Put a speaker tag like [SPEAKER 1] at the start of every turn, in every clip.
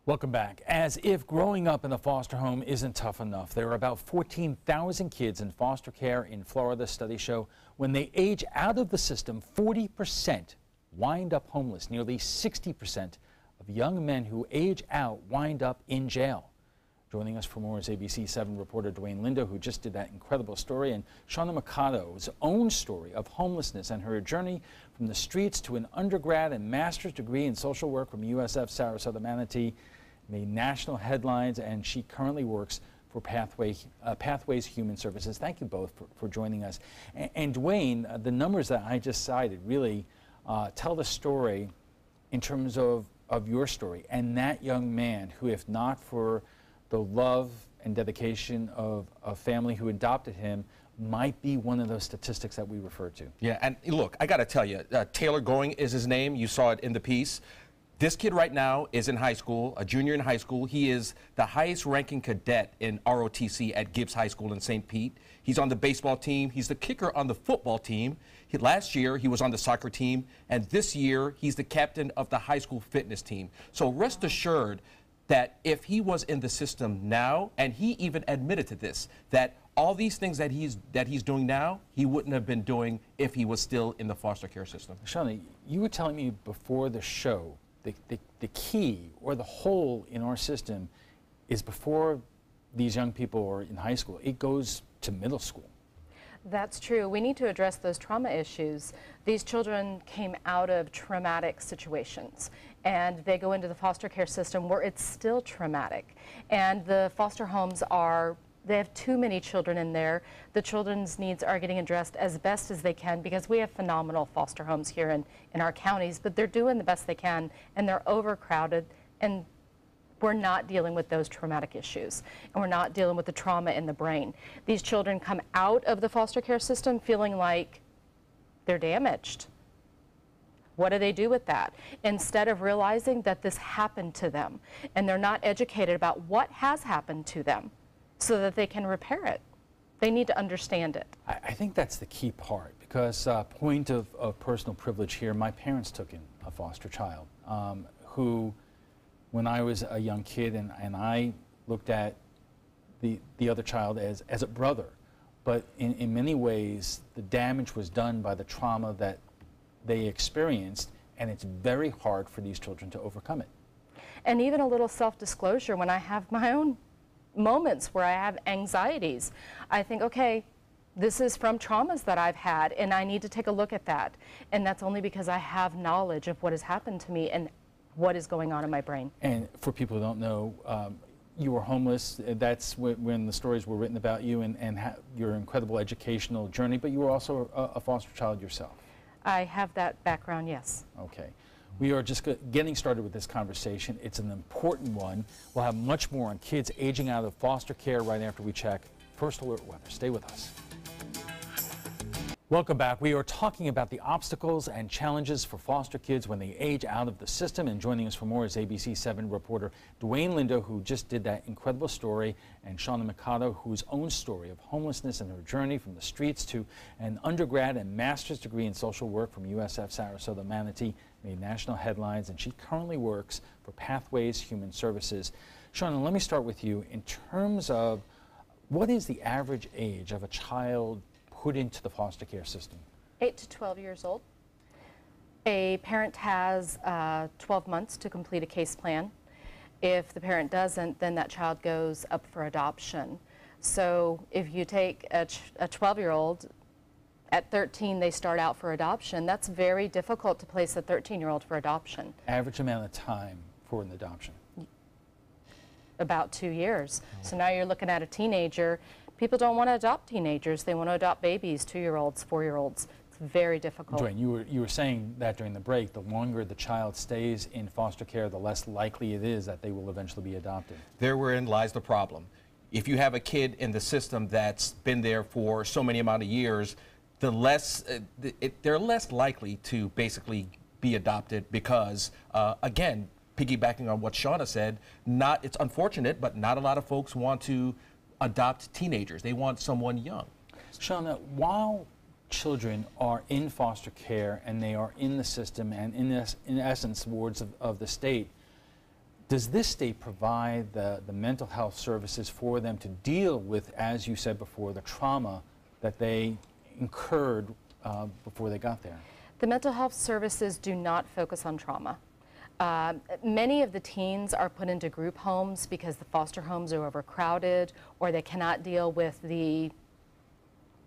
[SPEAKER 1] Welcome back. As if growing up in a foster home isn't tough enough, there are about 14,000 kids in foster care in Florida. Studies show when they age out of the system, 40% wind up homeless. Nearly 60% of young men who age out wind up in jail. Joining us for more is ABC 7 reporter Dwayne Lindo, who just did that incredible story, and Shauna Mikado's own story of homelessness and her journey from the streets to an undergrad and master's degree in social work from USF Sarasota Manatee. Made national headlines, and she currently works for Pathways Human Services. Thank you both for joining us. And Dwayne, the numbers that I just cited really tell the story in terms of your story and that young man who, if not for the love and dedication of a family who adopted him, might be one of those statistics that we refer to.
[SPEAKER 2] Yeah, and look, I got to tell you, Taylor Going is his name. You saw it in the piece. This kid right now is in high school, a junior in high school. He is the highest ranking cadet in ROTC at Gibbs High School in St. Pete. He's on the baseball team. He's the kicker on the football team. Last year, he was on the soccer team. And this year, he's the captain of the high school fitness team. So rest assured that if he was in the system now, and he even admitted to this, that all these things that he's doing now, he wouldn't have been doing if he was still in the foster care system.
[SPEAKER 1] Shauna, you were telling me before the show, the key or the hole in our system is before these young people are in high school. It goes to middle school.
[SPEAKER 3] That's true. We need to address those trauma issues. These children came out of traumatic situations, and they go into the foster care system where it's still traumatic. And the foster homes they have too many children in there. The children's needs are getting addressed as best as they can because we have phenomenal foster homes here in our counties, but they're doing the best they can, and they're overcrowded, and we're not dealing with those traumatic issues, and we're not dealing with the trauma in the brain. These children come out of the foster care system feeling like they're damaged. What do they do with that? Instead of realizing that this happened to them, and they're not educated about what has happened to them, so that they can repair it. They need to understand it.
[SPEAKER 1] I think that's the key part, because point of personal privilege here, my parents took in a foster child who, when I was a young kid, and I looked at the other child as a brother, but in many ways the damage was done by the trauma that they experienced, and it's very hard for these children to overcome it.
[SPEAKER 3] And even a little self-disclosure, when I have my own moments where I have anxieties, I think, okay, this is from traumas that I've had, and I need to take a look at that. And that's only because I have knowledge of what has happened to me and what is going on in my brain.
[SPEAKER 1] And for people who don't know, you were homeless. That's when the stories were written about you and your incredible educational journey, but you were also a foster child yourself.
[SPEAKER 3] I have that background, yes.
[SPEAKER 1] Okay. We are just getting started with this conversation. It's an important one. We'll have much more on kids aging out of foster care right after we check First Alert weather. Stay with us. Welcome back. We are talking about the obstacles and challenges for foster kids when they age out of the system. And joining us for more is ABC 7 reporter Dwayne Lindo, who just did that incredible story, and Shauna Mikado, whose own story of homelessness and her journey from the streets to an undergrad and master's degree in social work from USF Sarasota Manatee made national headlines, and she currently works for Pathways Human Services. Shauna, let me start with you. In terms of what is the average age of a child put into the foster care system?
[SPEAKER 3] 8 to 12 years old. A parent has 12 months to complete a case plan. If the parent doesn't, then that child goes up for adoption. So if you take a 12-year-old, at 13 they start out for adoption. That's very difficult to place a 13-year-old for adoption.
[SPEAKER 1] Average amount of time for an adoption?
[SPEAKER 3] About 2 years. So now you're looking at a teenager. People don't want to adopt teenagers. They want to adopt babies, 2-year-olds, 4-year-olds. It's very difficult.
[SPEAKER 1] Dwayne, you were saying that during the break, the longer the child stays in foster care, the less likely it is that they will eventually be adopted.
[SPEAKER 2] Therein lies the problem. If you have a kid in the system that's been there for so many amount of years, they're less likely to basically be adopted because, again, piggybacking on what Shauna said, it's unfortunate, but not a lot of folks want to adopt teenagers. They want someone young.
[SPEAKER 1] Shauna, while children are in foster care and they are in the system and in essence wards of the state, Does this state provide the mental health services for them to deal with, as you said before, the trauma that they incurred before they got there?
[SPEAKER 3] The mental health services do not focus on trauma. Many of the teens are put into group homes because the foster homes are overcrowded or they cannot deal with the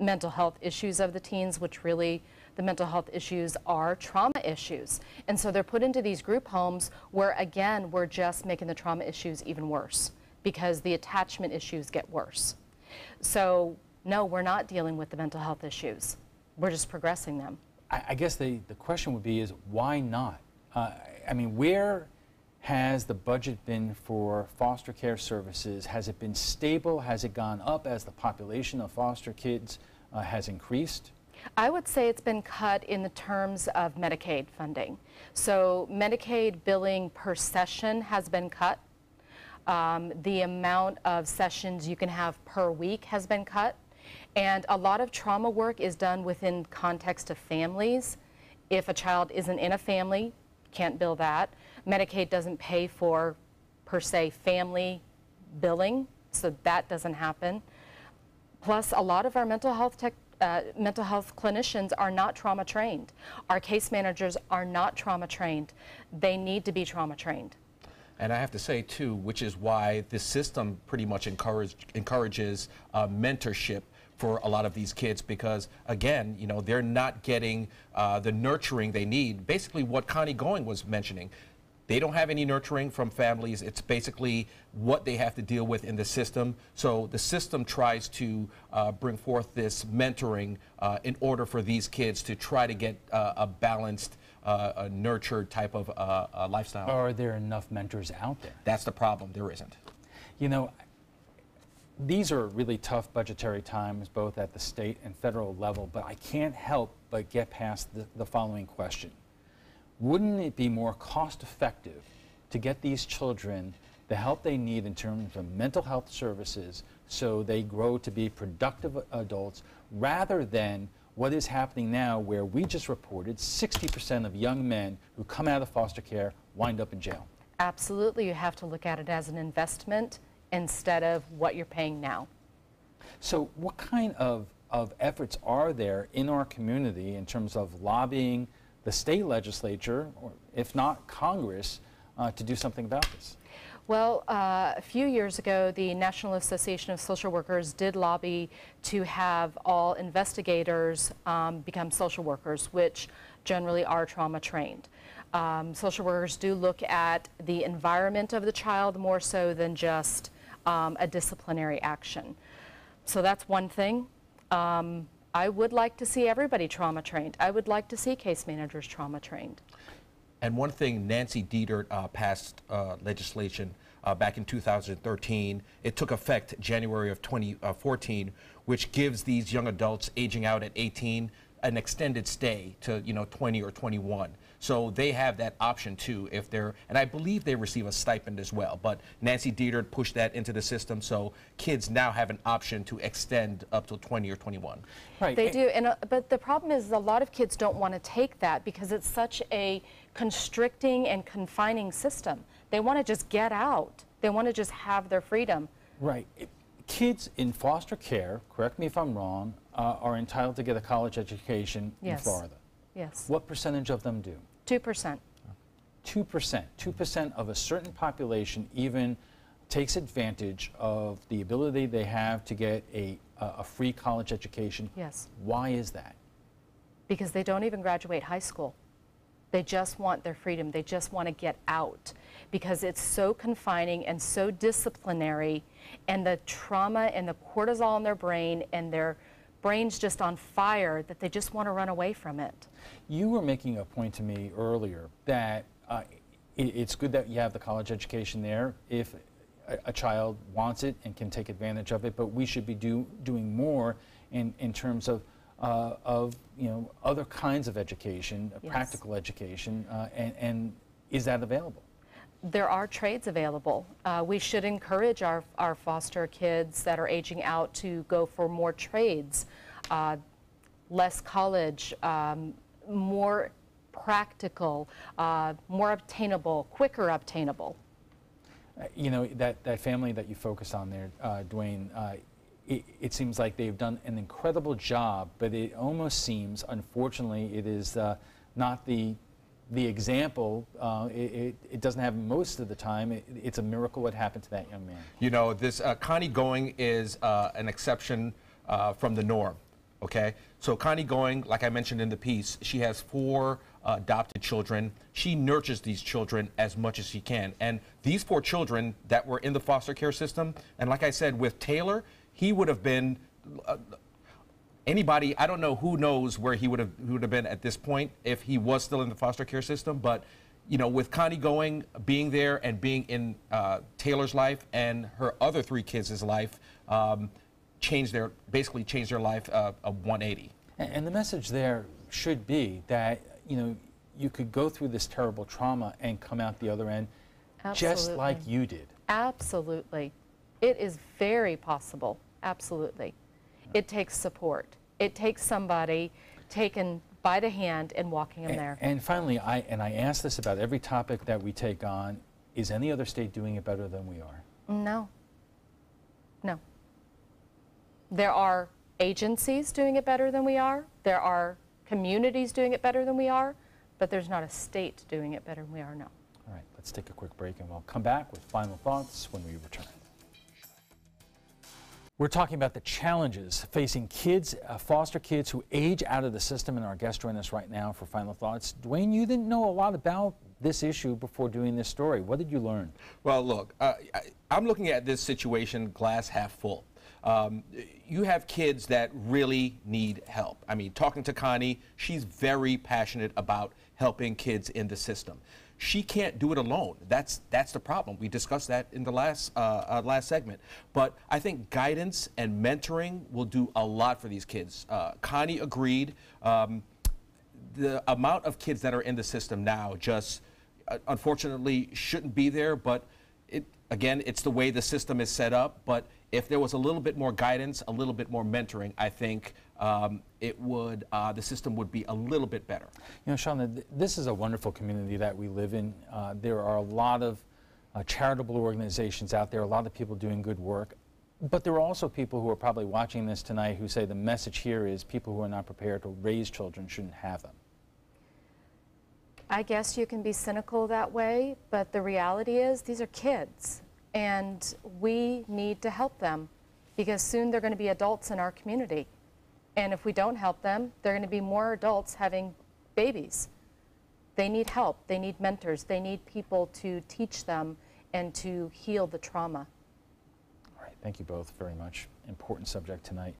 [SPEAKER 3] mental health issues of the teens, which really the mental health issues are trauma issues. And so they're put into these group homes where, again, we're just making the trauma issues even worse because the attachment issues get worse. So no, we're not dealing with the mental health issues. We're just progressing them.
[SPEAKER 1] I guess the question would be is why not? I mean, where has the budget been for foster care services? Has it been stable? Has it gone up as the population of foster kids has increased?
[SPEAKER 3] I would say it's been cut in the terms of Medicaid funding. So Medicaid billing per session has been cut. The amount of sessions you can have per week has been cut. And a lot of trauma work is done within context of families. If a child isn't in a family, can't bill that. Medicaid doesn't pay for, per se, family billing, so that doesn't happen. Plus, a lot of our mental health clinicians are not trauma trained. Our case managers are not trauma trained. They need to be trauma trained.
[SPEAKER 2] And I have to say, too, which is why this system pretty much encourages mentorship for a lot of these kids because, again, you know, they're not getting the nurturing they need. Basically what Connie Going was mentioning, they don't have any nurturing from families. It's basically what they have to deal with in the system. So the system tries to bring forth this mentoring in order for these kids to try to get a balanced, a nurtured type of lifestyle.
[SPEAKER 1] Are there enough mentors out there?
[SPEAKER 2] That's the problem. There isn't.
[SPEAKER 1] You know, these are really tough budgetary times, both at the state and federal level, but I can't help but get past the following question. Wouldn't it be more cost effective to get these children the help they need in terms of mental health services so they grow to be productive adults rather than what is happening now where we just reported 60% of young men who come out of foster care wind up in jail?
[SPEAKER 3] Absolutely, you have to look at it as an investment instead of what you're paying now.
[SPEAKER 1] So what kind of efforts are there in our community in terms of lobbying the state legislature, or if not Congress, to do something about this?
[SPEAKER 3] Well, a few years ago, the National Association of Social Workers did lobby to have all investigators become social workers, which generally are trauma trained. Social workers do look at the environment of the child more so than just a disciplinary action. So that's one thing. I would like to see everybody trauma trained. I would like to see case managers trauma trained.
[SPEAKER 2] And one thing, Nancy Dietert passed legislation back in 2013. It took effect January of 2014, which gives these young adults aging out at 18 an extended stay to 20 or 21. So they have that option too if they're, and I believe they receive a stipend as well, but Nancy Dietert pushed that into the system, so kids now have an option to extend up to 20 or 21.
[SPEAKER 1] Right.
[SPEAKER 3] They do, but the problem is a lot of kids don't want to take that because it's such a constricting and confining system. They want to just get out. They want to just have their freedom.
[SPEAKER 1] Right. Kids in foster care, correct me if I'm wrong, are entitled to get a college education in Florida.
[SPEAKER 3] Yes.
[SPEAKER 1] What percentage of them do?
[SPEAKER 3] 2%.
[SPEAKER 1] 2%. 2% of a certain population even takes advantage of the ability they have to get a free college education.
[SPEAKER 3] Yes.
[SPEAKER 1] Why is that?
[SPEAKER 3] Because they don't even graduate high school. They just want their freedom. They just want to get out because it's so confining and so disciplinary, and the trauma and the cortisol in their brain and their brain's just on fire that they just want to run away from it.
[SPEAKER 1] You were making a point to me earlier that it's good that you have the college education there if a child wants it and can take advantage of it, but we should be doing more in terms of other kinds of education,
[SPEAKER 3] Yes.
[SPEAKER 1] practical education, and is that available?
[SPEAKER 3] There are trades available. We should encourage our foster kids that are aging out to go for more trades, less college, more practical, more obtainable, quicker obtainable.
[SPEAKER 1] You know, that family that you focus on there, Dwayne, it seems like they've done an incredible job, but it almost seems, unfortunately, it is not the example. It doesn't happen most of the time. It's a miracle what happened to that young man.
[SPEAKER 2] You know, this Connie Going is an exception from the norm. Okay, so Connie Going, like I mentioned in the piece, she has 4 adopted children. She nurtures these children as much as she can. And these 4 children that were in the foster care system, and like I said, with Taylor, he would have been anybody. I don't know who knows where he would have been at this point if he was still in the foster care system. But you know, with Connie Going being there and being in Taylor's life and her other 3 kids' life, basically changed their life a 180.
[SPEAKER 1] And the message there should be that, you know, you could go through this terrible trauma and come out the other end just like you did.
[SPEAKER 3] Absolutely. It is very possible. Absolutely. It takes support. It takes somebody taken by the hand and walking them there.
[SPEAKER 1] And finally, I ask this about every topic that we take on, is any other state doing it better than we are?
[SPEAKER 3] No. No. There are agencies doing it better than we are. There are communities doing it better than we are, but there's not a state doing it better than we are, no.
[SPEAKER 1] All right, let's take a quick break and we'll come back with final thoughts when we return. We're talking about the challenges facing kids, foster kids who age out of the system, and our guest joining us right now for final thoughts. Dwayne, you didn't know a lot about this issue before doing this story. What did you learn?
[SPEAKER 2] Well, look, I'm looking at this situation glass half full. You have kids that really need help. I mean, talking to Connie, she's very passionate about helping kids in the system. She can't do it alone. That's the problem. We discussed that in the last segment. But I think guidance and mentoring will do a lot for these kids. Connie agreed. The amount of kids that are in the system now just unfortunately shouldn't be there. But again, it's the way the system is set up. But if there was a little bit more guidance, a little bit more mentoring, I think the system would be a little bit better.
[SPEAKER 1] You know, Shauna, this is a wonderful community that we live in. There are a lot of charitable organizations out there, a lot of people doing good work. But there are also people who are probably watching this tonight who say the message here is people who are not prepared to raise children shouldn't have them.
[SPEAKER 3] I guess you can be cynical that way, but the reality is these are kids. And we need to help them because soon they're going to be adults in our community. And if we don't help them, they're going to be more adults having babies. They need help. They need mentors. They need people to teach them and to heal the trauma.
[SPEAKER 1] All right. Thank you both very much. Important subject tonight.